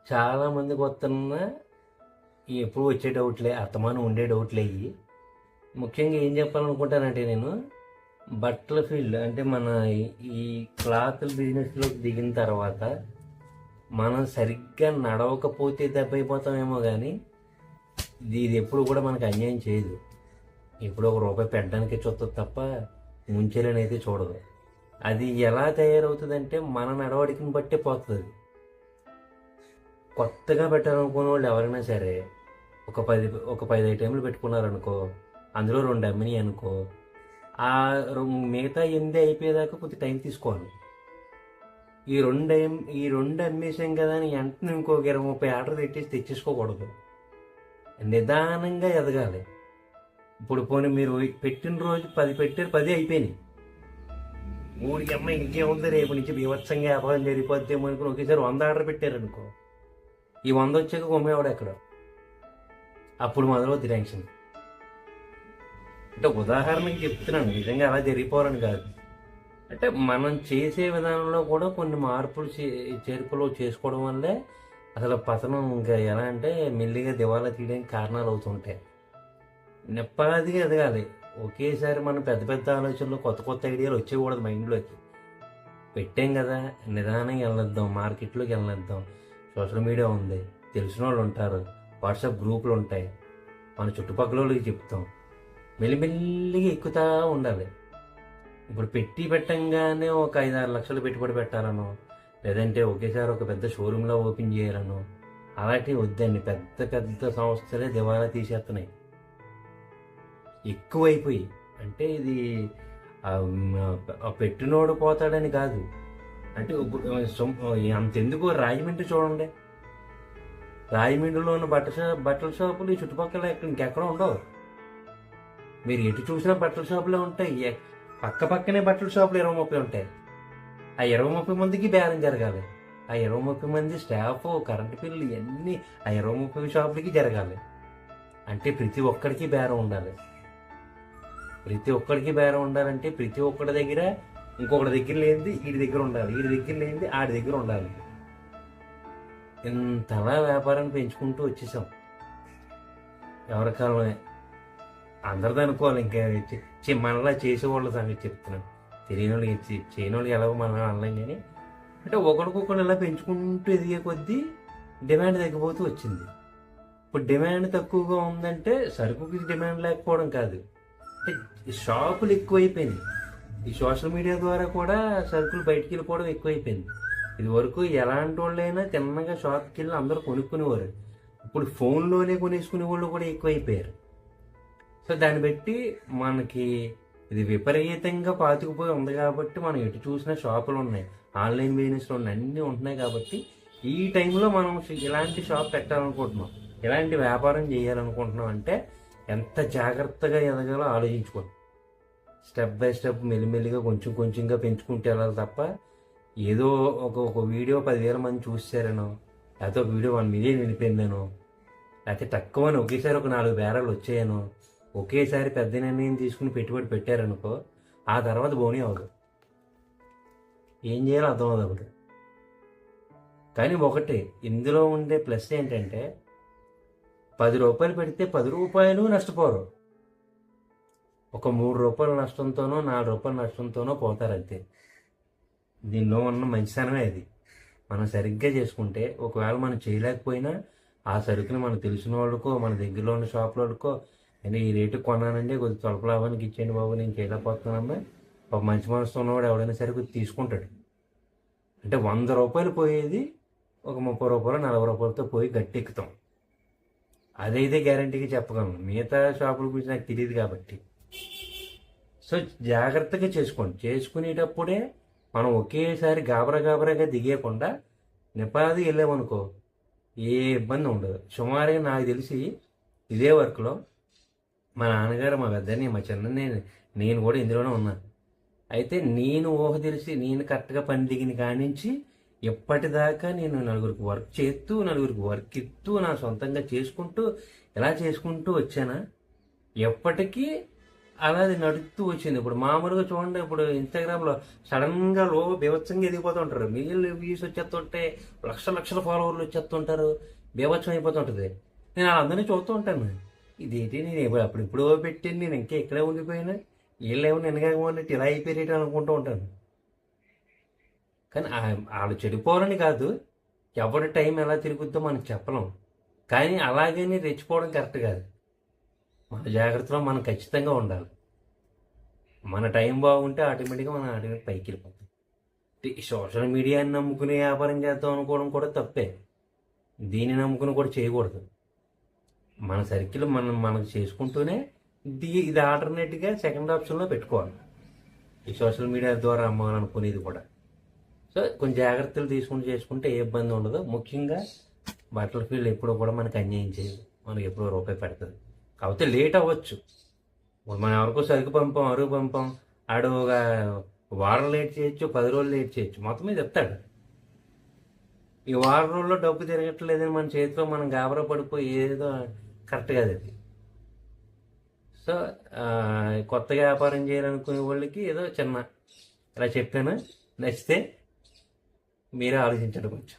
చాలామందికి వస్తున్న ఎప్పుడు వచ్చే డౌట్లే, అస్తమానం ఉండే డౌట్లే ఇవి. ముఖ్యంగా ఏం చెప్పాలనుకుంటానంటే నేను బట్టల ఫీల్డ్ అంటే మన ఈ క్లాత్ బిజినెస్లోకి దిగిన తర్వాత మనం సరిగ్గా నడవకపోతే దెబ్బైపోతామేమో కానీ ఇది ఎప్పుడు కూడా మనకు అన్యాయం చేయదు. ఎప్పుడో ఒక రూపాయి పెట్టడానికే చూస్తుంది తప్ప ముంచేలని అయితే చూడదు. అది ఎలా తయారవుతుందంటే మన నడవడికని బట్టే పోతుంది. కొత్తగా పెట్టాలనుకున్న వాళ్ళు ఎవరైనా సరే ఒక పది ఐటెంలు పెట్టుకున్నారనుకో, అందులో 2 అమ్మినాయి అనుకో, ఆ మిగతా 8 అయిపోయేదాకా కొద్ది టైం తీసుకోవాలి. ఈ రెండు అమ్మేసాం కదా అని వెంటనే ఇంకొక 20-30 ఆర్డర్ తెచ్చేసుకోకూడదు. నిదానంగా ఎదగాలి. ఇప్పుడు పోనీ మీరు పెట్టిన రోజు 10 పెట్టారు, 10 అయిపోయినాయి. 3 అమ్మాయి ఇంకేముంది, రేపు నుంచి బీభత్సంగా వ్యాపారం జరిగిపోద్దేమో అనుకుని ఒకేసారి 100 ఆర్డర్ పెట్టారనుకో, ఈ 100 వచ్చాక కొమ్మేవాడు ఎక్కడ, అప్పుడు మొదలవుద్ది టెన్షన్. అంటే ఉదాహరణకి చెప్తున్నాను, నిజంగా అలా జరిగిపోవాలని కాదు. అంటే మనం చేసే విధానంలో కూడా కొన్ని మార్పులు చేర్పులు చేసుకోవడం వల్లే అసలు పతనం ఇంకా ఎలా అంటే మెల్లిగా దివాలా తీయడానికి కారణాలు అవుతుంటాయి. నెప్పదిగా ఎదగాలి. ఒకేసారి మనం పెద్ద పెద్ద ఆలోచనలు, కొత్త కొత్త ఐడియాలు వచ్చేకూడదు మైండ్లోకి. పెట్టాం కదా, నిదానంగా వెళ్ళొద్దాం, మార్కెట్లోకి వెళ్ళొద్దాం. సోషల్ మీడియా ఉంది, తెలిసిన వాళ్ళు ఉంటారు, వాట్సాప్ గ్రూపులు ఉంటాయి, మన చుట్టుపక్కల వాళ్ళకి చెప్తాం. మెల్లిమెల్లిగా ఎక్కుతా ఉండాలి. ఇప్పుడు పెట్టంగానే ఒక 5-6 లక్షలు పెట్టుబడి పెట్టాలనో, లేదంటే ఒకేసారి ఒక పెద్ద షోరూంలో ఓపెన్ చేయాలనో అలాంటివి వద్దండి. పెద్ద పెద్ద సంస్థలే దివాలా తీసేస్తున్నాయి ఎక్కువైపోయి. అంటే ఇది పెట్టినోడు పోతాడని కాదు. అంటే అంతెందుకు, రాజమండ్రి చూడండి, రాజమండ్రిలో ఉన్న బట్టల షాపులు ఈ చుట్టుపక్కల ఇంకెక్కడ ఉండవు. మీరు ఎటు చూసినా బట్టల షాపులే ఉంటాయి. పక్కనే బట్టల షాపులు 20-30 ఉంటాయి. ఆ 20-30 మందికి బేరం జరగాలి. ఆ 20-30 మంది స్టాఫ్, కరెంటు బిల్లు ఇవన్నీ ఆ 20-30 షాపులకి జరగాలి. అంటే ప్రతి ఒక్కడికి బేరం ఉండాలి. ప్రతి ఒక్కడికి బేరం ఉండాలంటే ప్రతి ఒక్కడి దగ్గర ఇంకొకటి దగ్గర లేనిది వీడి దగ్గర ఉండాలి, వీడి దగ్గర లేనిది ఆడి దగ్గర ఉండాలి. ఇంతలా వ్యాపారాన్ని పెంచుకుంటూ వచ్చేసాం. ఎవరికాలమే అందరిది అనుకోవాలి. ఇంకా మనలా చేసేవాళ్ళ సంగతి చెప్తున్నాను. తెలియని వాళ్ళకి, చేయని వాళ్ళకి ఎలాగో మనం అనలేం. కానీ అంటే ఒకరికొకరు ఇలా పెంచుకుంటూ ఎదిగే కొద్దీ డిమాండ్ తగ్గిపోతూ వచ్చింది. ఇప్పుడు డిమాండ్ తక్కువగా ఉందంటే సరుకుకి డిమాండ్ లేకపోవడం కాదు, అంటే షాపులు ఎక్కువైపోయినాయి. ఈ సోషల్ మీడియా ద్వారా కూడా సరుకులు బయటికి వెళ్ళిపోవడం ఎక్కువైపోయింది. ఇది వరకు ఎలాంటి వాళ్ళైనా తిన్నగా షాప్కి వెళ్ళి అందరూ కొనుక్కునేవారు. ఇప్పుడు ఫోన్లోనే కొనేసుకునే వాళ్ళు కూడా ఎక్కువైపోయారు. సో దాన్ని బట్టి మనకి ఇది విపరీతంగా పాతుకుపోయి ఉంది కాబట్టి మనం ఎటు చూసినా షాపులు ఉన్నాయి, ఆన్లైన్ బిజినెస్లు ఉన్నాయి, అన్నీ ఉంటున్నాయి. కాబట్టి ఈ టైంలో మనం ఇలాంటి షాప్ పెట్టాలనుకుంటున్నాం, ఇలాంటి వ్యాపారం చేయాలనుకుంటున్నాం అంటే ఎంత జాగ్రత్తగా ఎదగాలో ఆలోచించుకోండి. స్టెప్ బై స్టెప్ మెల్లిమెల్లిగా కొంచెంగా పెంచుకుంటూ వెళ్ళాలి తప్ప ఏదో ఒక వీడియో 10,000 మంది చూసారనో, లేకపోతే ఒక వీడియో 1 మిలియన్ వెళ్ళిపోయిందనో, లేకపోతే తక్కువ అని ఒకేసారి ఒక 4 బేరాలు వచ్చాయనో, ఒకేసారి పెద్ద నిర్ణయం తీసుకుని పెట్టుబడి పెట్టారనుకో, ఆ తర్వాత బోనీ అవ్వదు. ఏం చేయాలో అర్థం అవ్వదు అప్పుడు. కానీ ఒకటి ఇందులో ఉండే ప్లస్ ఏంటంటే 10 రూపాయలు పెడితే 10 రూపాయలు నష్టపోరు. ఒక 3 రూపాయల నష్టంతోనో 4 రూపాయల నష్టంతోనో పోతారంతే. దీనిలో ఉన్న మంచితనమే అది. మనం సరిగ్గా చేసుకుంటే ఒకవేళ మనం చేయలేకపోయినా ఆ సరుకుని మనకు తెలిసిన వాళ్ళకో, మన దగ్గరలో ఉన్న షాప్ వాళ్ళకో, అంటే ఈ రేటు కొన్నానండి, కొద్దిగా తొలప లాభానికి ఇచ్చేయండి బాబు, నేను చేయలేకపోతున్నానమ్మా, ఒక మంచి మనసుతో ఉన్నవాడు ఎవడైనా సరే కొద్దిగా తీసుకుంటాడు. అంటే 100 రూపాయలు పోయేది ఒక 30 రూపాయలు 40 రూపాయలతో పోయి గట్టెక్కుతాం. అదైతే గ్యారంటీగా చెప్పగలను. మిగతా షాపుల గురించి నాకు తెలియదు కాబట్టి. సో జాగ్రత్తగా చేసుకోండి. చేసుకునేటప్పుడే మనం ఒకేసారి గాబరాగా దిగేయకుండా నిపాది వెళ్ళామనుకో ఏ ఇబ్బంది ఉండదు. సుమారుగా నాకు తెలిసి ఇదే వర్క్లో మా నాన్నగారు, మా పెద్దని, మా చిన్నని, నేను కూడా ఇందులోనే ఉన్నాను. అయితే నేను ఊహ తెలిసి నేను కరెక్ట్గా పని దిగిన కాడి నుంచి ఎప్పటిదాకా నేను నలుగురికి వర్క్ చేస్తూ, నలుగురికి వర్క్ ఇస్తూ, నా సొంతంగా చేసుకుంటూ ఇలా చేసుకుంటూ వచ్చానా, ఎప్పటికీ అలా అది నడుస్తూ వచ్చింది. ఇప్పుడు మామూలుగా చూడండి, ఇప్పుడు ఇన్స్టాగ్రామ్లో సడన్గా బీభత్సంగా ఎదిగిపోతూ ఉంటారు. మిలియన్లు వ్యూస్ వచ్చేస్తుంటే లక్షల లక్షల ఫాలోవర్లు వచ్చేస్తుంటారు. బీభత్సం అయిపోతుంటుంది. నేను అందరినీ చూస్తూ ఉంటాను. ఇదేంటి నేను అప్పుడు పెట్టాను, నేను ఇంకా ఇక్కడే ఉండిపోయినా, వీళ్ళేమో నిన్నగా ఉన్నట్టు ఇలా అయిపోయేటి అనుకుంటూ ఉంటాను. కానీ వాళ్ళు చెడిపోవాలని కాదు, ఎవరి టైం ఎలా తిరుగుద్దో మనం చెప్పలేం. కానీ అలాగని రెచ్చిపోవడం కరెక్ట్ కాదు. మన జాగ్రత్తలో మనం ఖచ్చితంగా ఉండాలి. మన టైం బాగుంటే ఆటోమేటిక్గా మనం ఆటోమేటిక్ పైకి వెళ్ళిపోతాం. సోషల్ మీడియాని నమ్ముకుని వ్యాపారం చేద్దాం అనుకోవడం కూడా తప్పే. దీన్ని నమ్ముకుని కూడా చేయకూడదు. మన సర్కిల్ మనకు చేసుకుంటూనే ఇది ఆల్టర్నేట్గా సెకండ్ ఆప్షన్లో పెట్టుకోవాలి. ఈ సోషల్ మీడియా ద్వారా అమ్మాలనుకునేది కూడా. సో కొంచెం జాగ్రత్తలు తీసుకుంటూ చేసుకుంటే ఏ ఇబ్బంది ఉండదు. ముఖ్యంగా బట్టల ఫీల్డ్ ఎప్పుడూ కూడా మనకు అన్యాయం చేయదు. మనకి ఎప్పుడో రూపాయి పెడుతుంది. కాకపోతే లేట్ అవ్వచ్చు. మనం ఎవరికో సరుకు పంపాం, అరుగు పంపాం, ఆడు ఒక వారం లేట్ చేయొచ్చు, 10 రోజులు లేట్ చేయొచ్చు, మొత్తం మీద చెప్తాడు. ఈ వారం రోజుల్లో డబ్బు తిరగట్లేదని మన చేతిలో మనం గాబరా పడిపోయి ఏదో కరెక్ట్ కాదు అది. సో కొత్తగా వ్యాపారం చేయాలనుకునే వాళ్ళకి ఏదో చిన్న ఇలా చెప్పాను. నచ్చితే మీరే ఆలోచించండి కొంచెం.